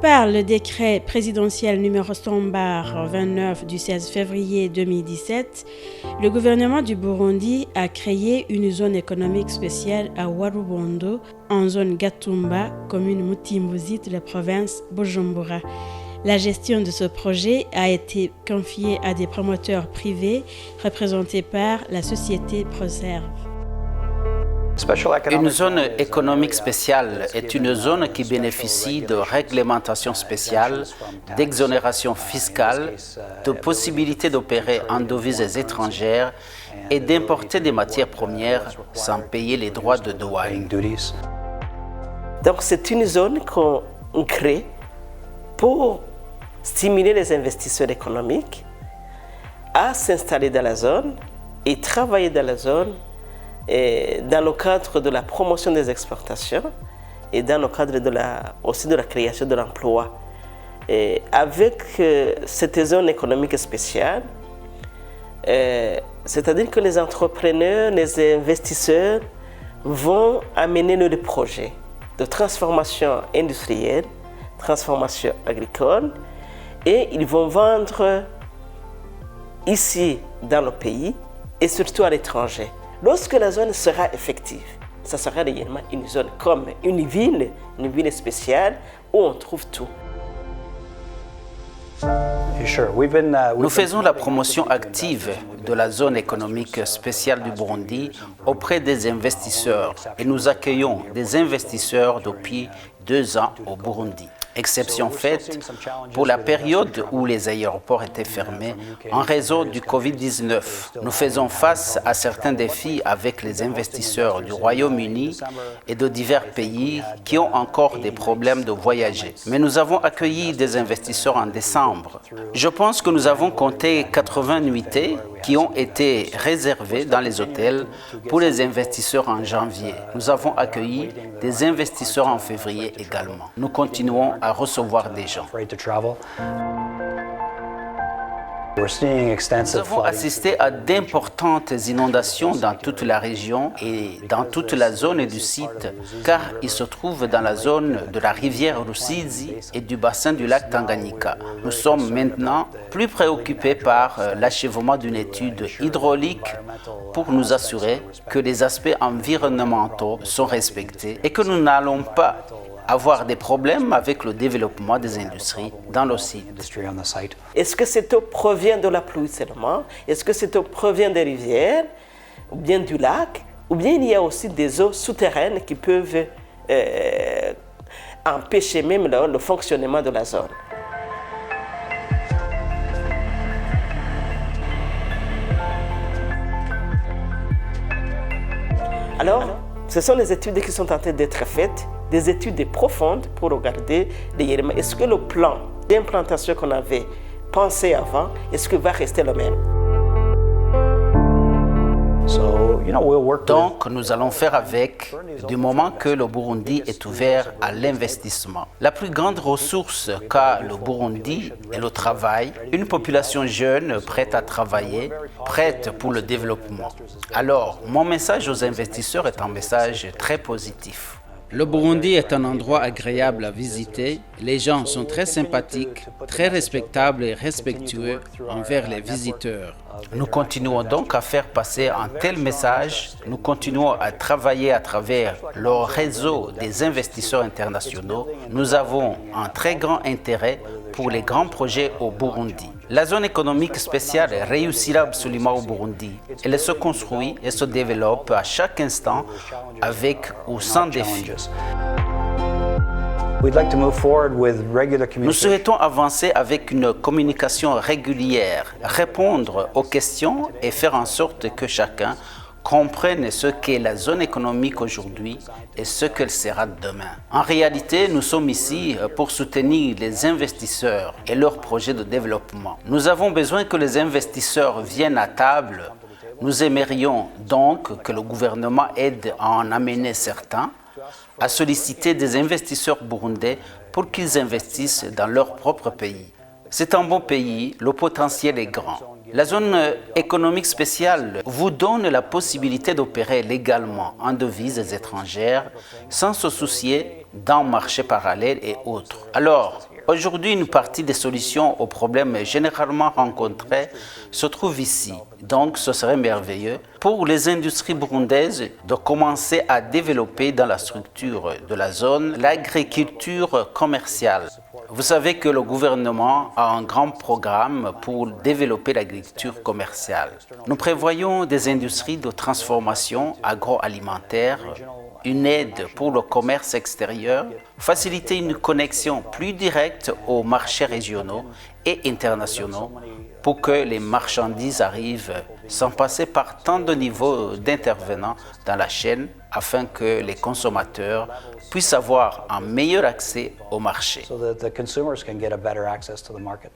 Par le décret présidentiel numéro 100/29 du 16 février 2017, le gouvernement du Burundi a créé une zone économique spéciale à Warubondo, en zone Gatumba, commune Mutimbuzi de la province Bujumbura. La gestion de ce projet a été confiée à des promoteurs privés représentés par la société Proserve. Une zone économique spéciale est une zone qui bénéficie de réglementations spéciales, d'exonérations fiscales, de possibilités d'opérer en devises étrangères et d'importer des matières premières sans payer les droits de douane. Donc c'est une zone qu'on crée pour stimuler les investisseurs économiques à s'installer dans la zone et travailler dans la zone et dans le cadre de la promotion des exportations et dans le cadre aussi de la création de l'emploi. Avec cette zone économique spéciale, c'est-à-dire que les entrepreneurs, les investisseurs vont amener leurs projets de transformation industrielle, transformation agricole, et ils vont vendre ici dans le pays et surtout à l'étranger. Lorsque la zone sera effective, ça sera réellement une zone comme une ville spéciale où on trouve tout. Nous faisons la promotion active de la zone économique spéciale du Burundi auprès des investisseurs et nous accueillons des investisseurs depuis 2 ans au Burundi. Exception faite pour la période où les aéroports étaient fermés en raison du Covid-19. Nous faisons face à certains défis avec les investisseurs du Royaume-Uni et de divers pays qui ont encore des problèmes de voyager. Mais nous avons accueilli des investisseurs en décembre. Je pense que nous avons compté 80 nuitées qui ont été réservées dans les hôtels pour les investisseurs en janvier. Nous avons accueilli des investisseurs en février également. Nous continuons à recevoir des gens. Nous avons assisté à d'importantes inondations dans toute la région et dans toute la zone du site, car il se trouve dans la zone de la rivière Rusizi et du bassin du lac Tanganyika. Nous sommes maintenant plus préoccupés par l'achèvement d'une étude hydraulique pour nous assurer que les aspects environnementaux sont respectés et que nous n'allons pas avoir des problèmes avec le développement des industries dans le site. Est-ce que cette eau provient de la pluie seulement? Est-ce que cette eau provient des rivières ou bien du lac? Ou bien il y a aussi des eaux souterraines qui peuvent empêcher même le fonctionnement de la zone? Alors, ce sont les études qui sont en train d'être faites, des études profondes pour regarder est-ce que le plan d'implantation qu'on avait pensé avant, est-ce qu'il va rester le même? Donc, nous allons faire avec du moment que le Burundi est ouvert à l'investissement. La plus grande ressource qu'a le Burundi est le travail, une population jeune prête à travailler, prête pour le développement. Alors, mon message aux investisseurs est un message très positif. Le Burundi est un endroit agréable à visiter. Les gens sont très sympathiques, très respectables et respectueux envers les visiteurs. Nous continuons donc à faire passer un tel message. Nous continuons à travailler à travers le réseau des investisseurs internationaux. Nous avons un très grand intérêt pour les grands projets au Burundi. La zone économique spéciale réussira absolument au Burundi. Elle se construit et se développe à chaque instant avec ou sans défi. Nous souhaitons avancer avec une communication régulière, répondre aux questions et faire en sorte que chacun comprenne ce qu'est la zone économique aujourd'hui et ce qu'elle sera demain. En réalité, nous sommes ici pour soutenir les investisseurs et leurs projets de développement. Nous avons besoin que les investisseurs viennent à table. Nous aimerions donc que le gouvernement aide à en amener certains, à solliciter des investisseurs burundais pour qu'ils investissent dans leur propre pays. C'est un bon pays, le potentiel est grand. La zone économique spéciale vous donne la possibilité d'opérer légalement en devises étrangères sans se soucier dans le marché parallèle et autres. Alors, aujourd'hui, une partie des solutions aux problèmes généralement rencontrés se trouve ici. Donc, ce serait merveilleux pour les industries burundaises de commencer à développer dans la structure de la zone l'agriculture commerciale. Vous savez que le gouvernement a un grand programme pour développer l'agriculture commerciale. Nous prévoyons des industries de transformation agroalimentaire, une aide pour le commerce extérieur, faciliter une connexion plus directe aux marchés régionaux et internationaux pour que les marchandises arrivent sans passer par tant de niveaux d'intervenants dans la chaîne afin que les consommateurs puissent avoir un meilleur accès au marché. So that the consumers can get a better access to the market.